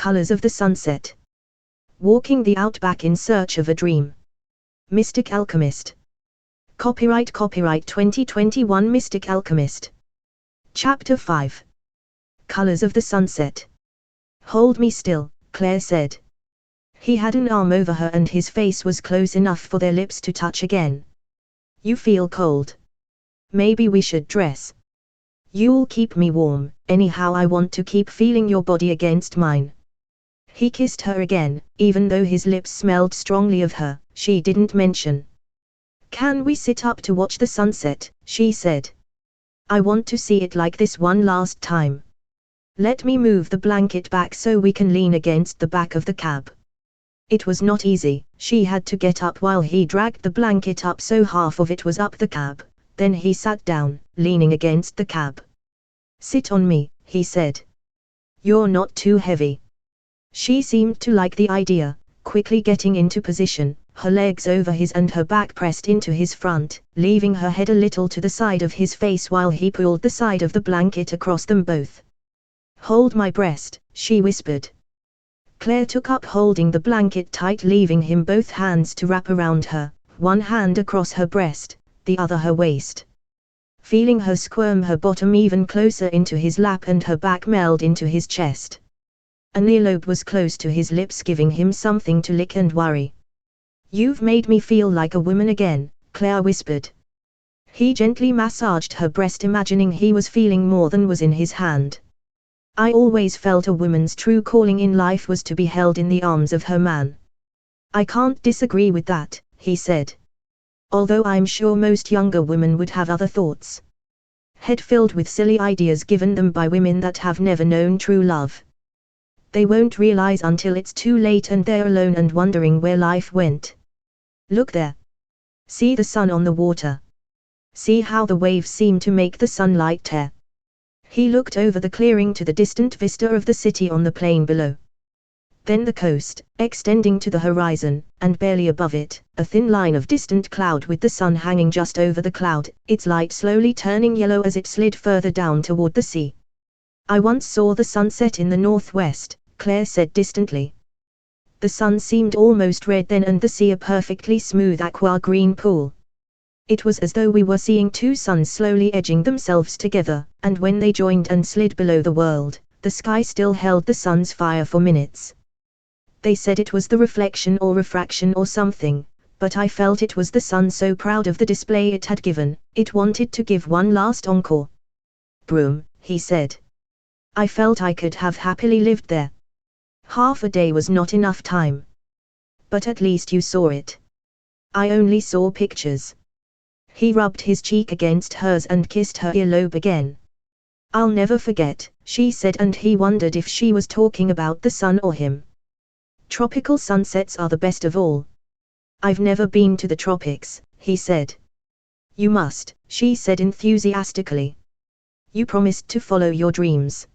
Colors of the sunset. Walking the outback in search of a dream. Mystic Alchemist. Copyright 2021 Mystic Alchemist. Chapter 5. Colors of the sunset. Hold me still, Claire said. He had an arm over her and his face was close enough for their lips to touch again. You feel cold. Maybe we should dress. You'll keep me warm, anyhow I want to keep feeling your body against mine. He kissed her again, even though his lips smelled strongly of her, she didn't mention. Can we sit up to watch the sunset, she said. I want to see it like this one last time. Let me move the blanket back so we can lean against the back of the cab. It was not easy, she had to get up while he dragged the blanket up so half of it was up the cab, then he sat down, leaning against the cab. Sit on me, he said. You're not too heavy. She seemed to like the idea, quickly getting into position, her legs over his and her back pressed into his front, leaving her head a little to the side of his face while he pulled the side of the blanket across them both. Hold my breast, she whispered. Claire took up holding the blanket tight, leaving him both hands to wrap around her, one hand across her breast, the other her waist. Feeling her squirm her bottom even closer into his lap and her back meld into his chest. An earlobe was close to his lips, giving him something to lick and worry. You've made me feel like a woman again, Claire whispered. He gently massaged her breast, imagining he was feeling more than was in his hand. I always felt a woman's true calling in life was to be held in the arms of her man. I can't disagree with that, he said. Although I'm sure most younger women would have other thoughts. Head filled with silly ideas given them by women that have never known true love. They won't realize until it's too late and they're alone and wondering where life went. Look there. See the sun on the water. See how the waves seem to make the sunlight tear. He looked over the clearing to the distant vista of the city on the plain below. Then the coast, extending to the horizon, and barely above it, a thin line of distant cloud with the sun hanging just over the cloud, its light slowly turning yellow as it slid further down toward the sea. I once saw the sunset in the northwest, Claire said distantly. The sun seemed almost red then and the sea a perfectly smooth aqua-green pool. It was as though we were seeing two suns slowly edging themselves together, and when they joined and slid below the world, the sky still held the sun's fire for minutes. They said it was the reflection or refraction or something, but I felt it was the sun so proud of the display it had given, it wanted to give one last encore. Broom, he said. I felt I could have happily lived there. Half a day was not enough time. But at least you saw it. I only saw pictures. He rubbed his cheek against hers and kissed her earlobe again. I'll never forget, she said, and he wondered if she was talking about the sun or him. Tropical sunsets are the best of all. I've never been to the tropics, he said. You must, she said enthusiastically. You promised to follow your dreams.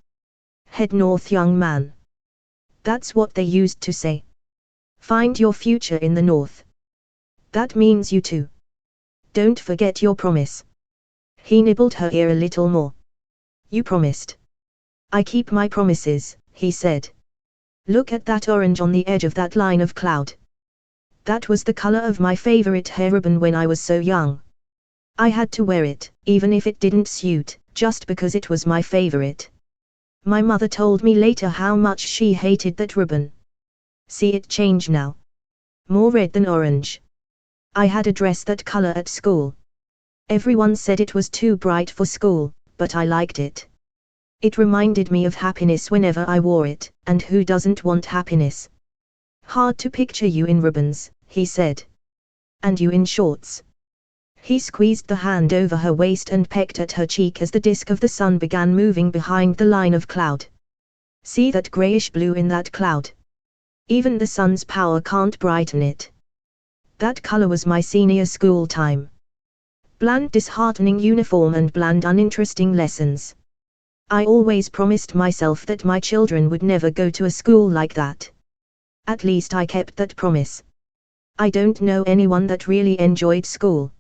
Head north, young man. That's what they used to say. Find your future in the north. That means you too. Don't forget your promise. He nibbled her ear a little more. You promised. I keep my promises, he said. Look at that orange on the edge of that line of cloud. That was the color of my favorite hair ribbon when I was so young. I had to wear it, even if it didn't suit, just because it was my favorite. My mother told me later how much she hated that ribbon. See it change now. More red than orange. I had a dress that color at school. Everyone said it was too bright for school, but I liked it. It reminded me of happiness whenever I wore it, and who doesn't want happiness? Hard to picture you in ribbons, he said. And you in shorts. He squeezed the hand over her waist and pecked at her cheek as the disk of the sun began moving behind the line of cloud. See that grayish blue in that cloud? Even the sun's power can't brighten it. That color was my senior school time. Bland, disheartening uniform and bland, uninteresting lessons. I always promised myself that my children would never go to a school like that. At least I kept that promise. I don't know anyone that really enjoyed school.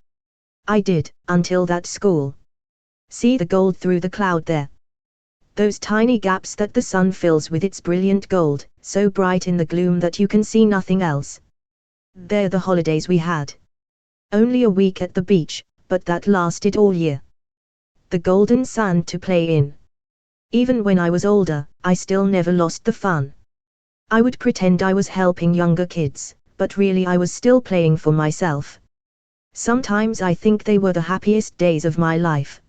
I did, until that school. See the gold through the cloud there? Those tiny gaps that the sun fills with its brilliant gold, so bright in the gloom that you can see nothing else. They're the holidays we had. Only a week at the beach, but that lasted all year. The golden sand to play in. Even when I was older, I still never lost the fun. I would pretend I was helping younger kids, but really I was still playing for myself. Sometimes I think they were the happiest days of my life.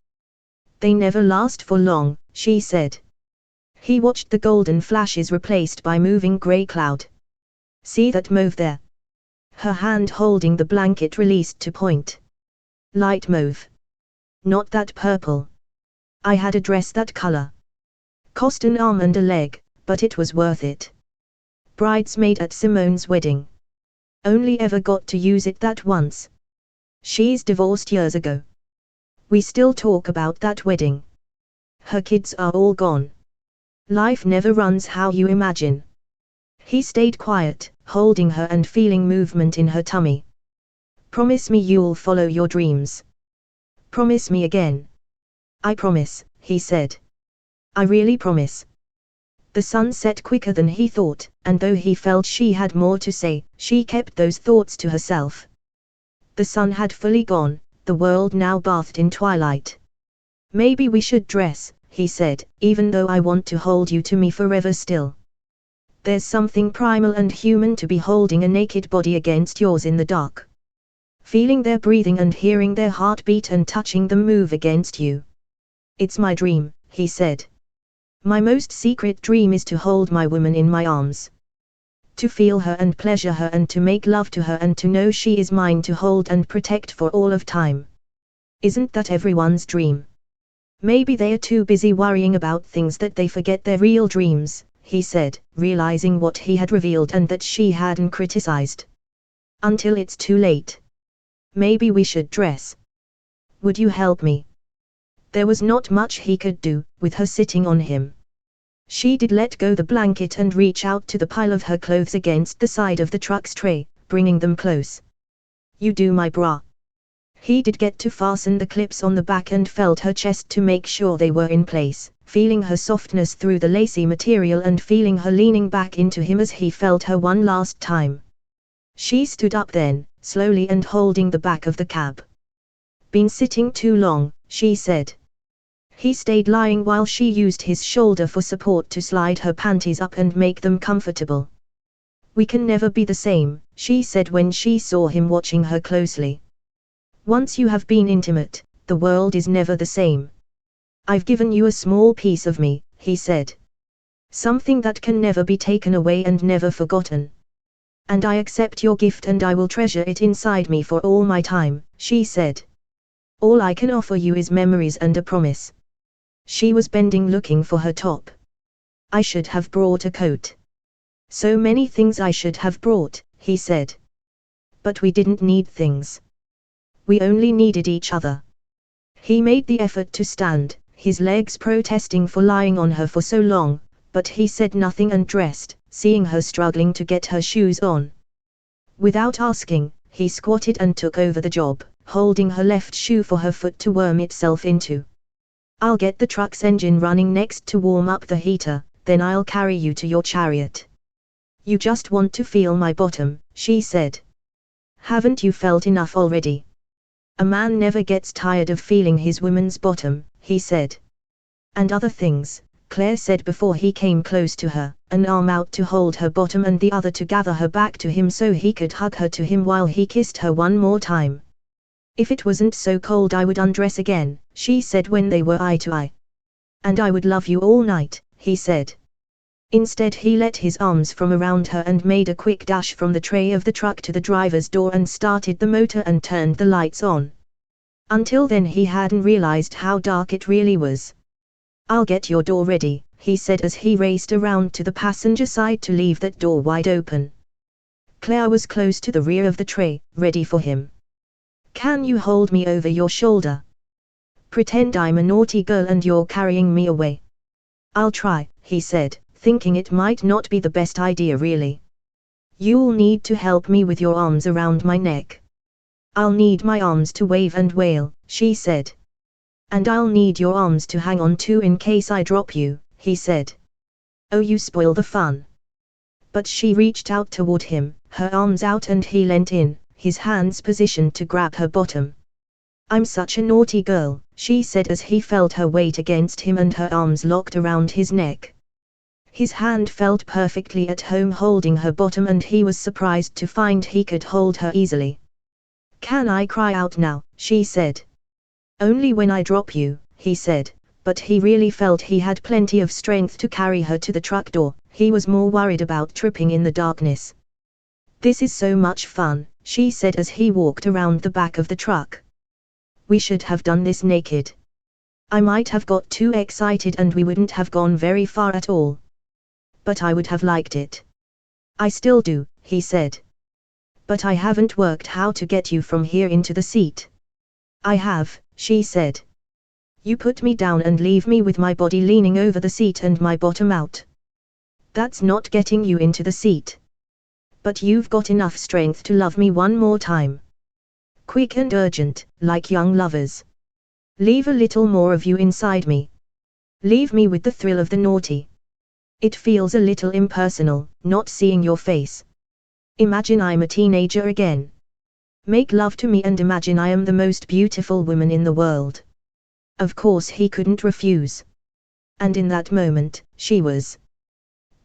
They never last for long, she said. He watched the golden flashes replaced by moving grey cloud. See that mauve there? Her hand holding the blanket released to point. Light mauve. Not that purple. I had a dress that color. Cost an arm and a leg, but it was worth it. Bridesmaid at Simone's wedding. Only ever got to use it that once. She's divorced years ago. We still talk about that wedding. Her kids are all gone. Life never runs how you imagine. He stayed quiet, holding her and feeling movement in her tummy. Promise me you'll follow your dreams. Promise me again. I promise, he said. I really promise. The sun set quicker than he thought, and though he felt she had more to say, she kept those thoughts to herself. The sun had fully gone, the world now bathed in twilight. Maybe we should dress, he said, even though I want to hold you to me forever still. There's something primal and human to be holding a naked body against yours in the dark. Feeling their breathing and hearing their heartbeat and touching them move against you. It's my dream, he said. My most secret dream is to hold my woman in my arms. To feel her and pleasure her and to make love to her and to know she is mine to hold and protect for all of time. Isn't that everyone's dream? Maybe they are too busy worrying about things that they forget their real dreams, he said, realizing what he had revealed and that she hadn't criticized. Until it's too late. Maybe we should dress. Would you help me? There was not much he could do, with her sitting on him. She did let go the blanket and reach out to the pile of her clothes against the side of the truck's tray, bringing them close. You do my bra. He did get to fasten the clips on the back and felt her chest to make sure they were in place, feeling her softness through the lacy material and feeling her leaning back into him as he felt her one last time. She stood up then, slowly and holding the back of the cab. Been sitting too long, she said. He stayed lying while she used his shoulder for support to slide her panties up and make them comfortable. We can never be the same, she said when she saw him watching her closely. Once you have been intimate, the world is never the same. I've given you a small piece of me, he said. Something that can never be taken away and never forgotten. And I accept your gift and I will treasure it inside me for all my time, she said. All I can offer you is memories and a promise. She was bending looking for her top. I should have brought a coat. So many things I should have brought, he said. But we didn't need things. We only needed each other. He made the effort to stand, his legs protesting for lying on her for so long, but he said nothing and dressed, seeing her struggling to get her shoes on. Without asking, he squatted and took over the job, holding her left shoe for her foot to worm itself into. I'll get the truck's engine running next to warm up the heater, then I'll carry you to your chariot. You just want to feel my bottom, she said. Haven't you felt enough already? A man never gets tired of feeling his woman's bottom, he said. And other things, Claire said before he came close to her, an arm out to hold her bottom and the other to gather her back to him so he could hug her to him while he kissed her one more time. If it wasn't so cold I would undress again, she said when they were eye to eye. And I would love you all night, he said. Instead he let his arms from around her and made a quick dash from the tray of the truck to the driver's door and started the motor and turned the lights on. Until then he hadn't realized how dark it really was. I'll get your door ready, he said as he raced around to the passenger side to leave that door wide open. Claire was close to the rear of the tray, ready for him. Can you hold me over your shoulder? Pretend I'm a naughty girl and you're carrying me away. I'll try, he said, thinking it might not be the best idea really. You'll need to help me with your arms around my neck. I'll need my arms to wave and wail, she said. And I'll need your arms to hang on to in case I drop you, he said. Oh, you spoil the fun. But she reached out toward him, her arms out, and he leant in, his hands positioned to grab her bottom. I'm such a naughty girl, she said as he felt her weight against him and her arms locked around his neck. His hand felt perfectly at home holding her bottom, and he was surprised to find he could hold her easily. Can I cry out now, she said. Only when I drop you, he said, but he really felt he had plenty of strength to carry her to the truck door. He was more worried about tripping in the darkness. This is so much fun, she said as he walked around the back of the truck. We should have done this naked. I might have got too excited and we wouldn't have gone very far at all. But I would have liked it. I still do, he said. But I haven't worked how to get you from here into the seat. I have, she said. You put me down and leave me with my body leaning over the seat and my bottom out. That's not getting you into the seat. But you've got enough strength to love me one more time. Quick and urgent, like young lovers. Leave a little more of you inside me. Leave me with the thrill of the naughty. It feels a little impersonal, not seeing your face. Imagine I'm a teenager again. Make love to me and imagine I am the most beautiful woman in the world. Of course he couldn't refuse. And in that moment, she was.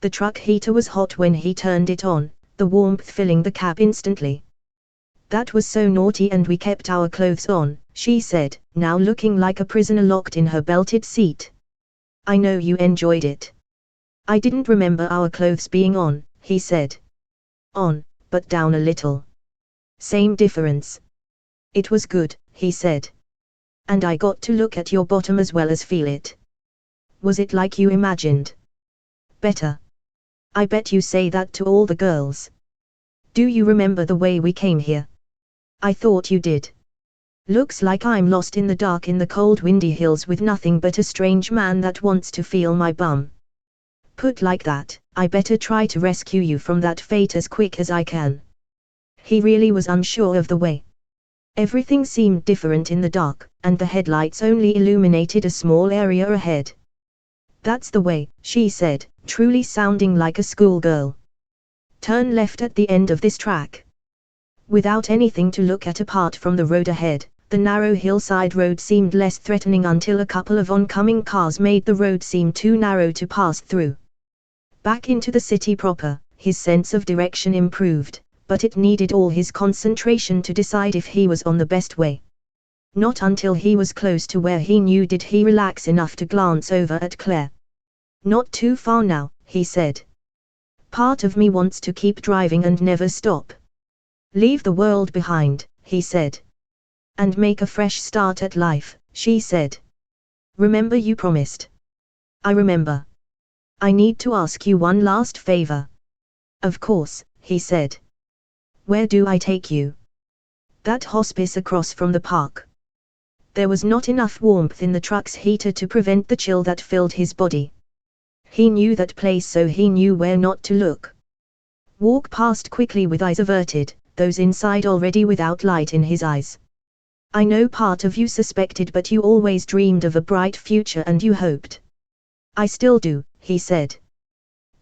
The truck heater was hot when he turned it on, the warmth filling the cab instantly. That was so naughty, and we kept our clothes on, she said, now looking like a prisoner locked in her belted seat. I know you enjoyed it. I didn't remember our clothes being on, he said. On, but down a little. Same difference. It was good, he said. And I got to look at your bottom as well as feel it. Was it like you imagined? Better. I bet you say that to all the girls. Do you remember the way we came here? I thought you did. Looks like I'm lost in the dark in the cold windy hills with nothing but a strange man that wants to feel my bum. Put like that, I better try to rescue you from that fate as quick as I can. He really was unsure of the way. Everything seemed different in the dark, and the headlights only illuminated a small area ahead. That's the way, she said, truly sounding like a schoolgirl. Turn left at the end of this track. Without anything to look at apart from the road ahead, the narrow hillside road seemed less threatening until a couple of oncoming cars made the road seem too narrow to pass through. Back into the city proper, his sense of direction improved, but it needed all his concentration to decide if he was on the best way. Not until he was close to where he knew did he relax enough to glance over at Claire. Not too far now, he said. Part of me wants to keep driving and never stop. Leave the world behind, he said. And make a fresh start at life, she said. Remember you promised. I remember. I need to ask you one last favor. Of course, he said. Where do I take you? That hospice across from the park. There was not enough warmth in the truck's heater to prevent the chill that filled his body. He knew that place, so he knew where not to look. Walk past quickly with eyes averted, those inside already without light in his eyes. I know part of you suspected, but you always dreamed of a bright future and you hoped. I still do, he said.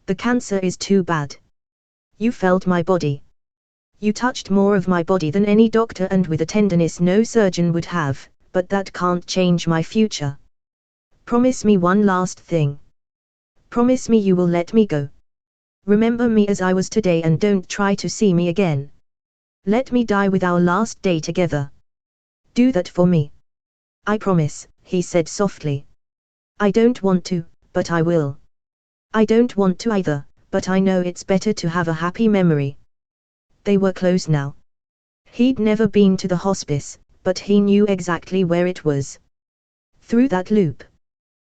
The cancer is too bad. You felt my body. You touched more of my body than any doctor and with a tenderness no surgeon would have, but that can't change my future. Promise me one last thing. Promise me you will let me go. Remember me as I was today and don't try to see me again. Let me die with our last day together. Do that for me. I promise, he said softly. I don't want to, but I will. I don't want to either, but I know it's better to have a happy memory. They were close now. He'd never been to the hospice, but he knew exactly where it was. Through that loop.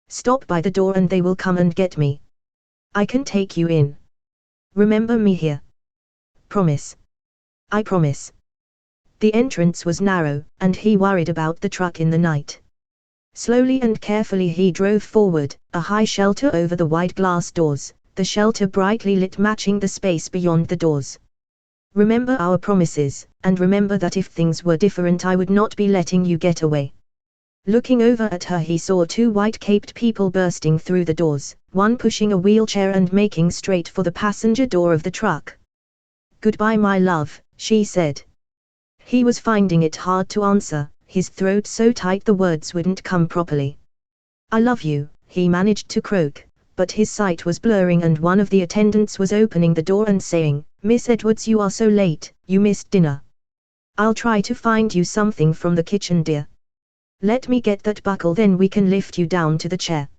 Stop by the door and they will come and get me. I can take you in. Remember me here. Promise. I promise. The entrance was narrow, and he worried about the truck in the night. Slowly and carefully he drove forward, a high shelter over the wide glass doors, the shelter brightly lit matching the space beyond the doors. Remember our promises, and remember that if things were different I would not be letting you get away. Looking over at her, he saw two white-caped people bursting through the doors, one pushing a wheelchair and making straight for the passenger door of the truck. "Goodbye, my love," she said. He was finding it hard to answer, his throat so tight the words wouldn't come properly. "I love you," he managed to croak, but his sight was blurring and one of the attendants was opening the door and saying, "Miss Edwards, you are so late, you missed dinner." "I'll try to find you something from the kitchen, dear. Let me get that buckle, then we can lift you down to the chair."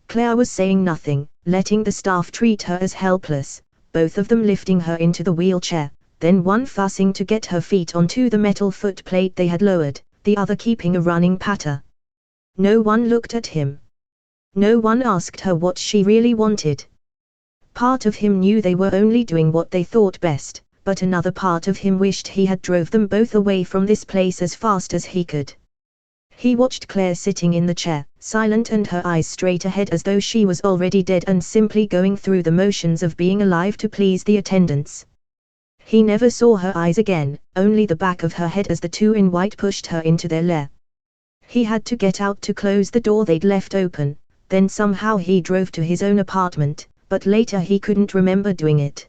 Claire was saying nothing, letting the staff treat her as helpless, both of them lifting her into the wheelchair, then one fussing to get her feet onto the metal footplate they had lowered, the other keeping a running patter. No one looked at him. No one asked her what she really wanted. Part of him knew they were only doing what they thought best, but another part of him wished he had drove them both away from this place as fast as he could. He watched Claire sitting in the chair, silent and her eyes straight ahead as though she was already dead and simply going through the motions of being alive to please the attendants. He never saw her eyes again, only the back of her head as the two in white pushed her into their lair. He had to get out to close the door they'd left open, then somehow he drove to his own apartment, but later he couldn't remember doing it.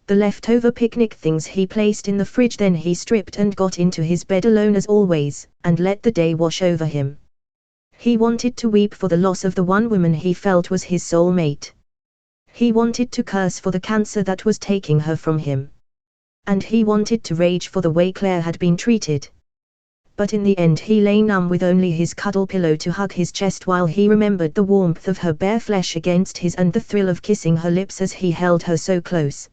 The leftover picnic things he placed in the fridge, then he stripped and got into his bed alone as always, and let the day wash over him. He wanted to weep for the loss of the one woman he felt was his soulmate. He wanted to curse for the cancer that was taking her from him. And he wanted to rage for the way Claire had been treated. But in the end he lay numb with only his cuddle pillow to hug his chest while he remembered the warmth of her bare flesh against his and the thrill of kissing her lips as he held her so close.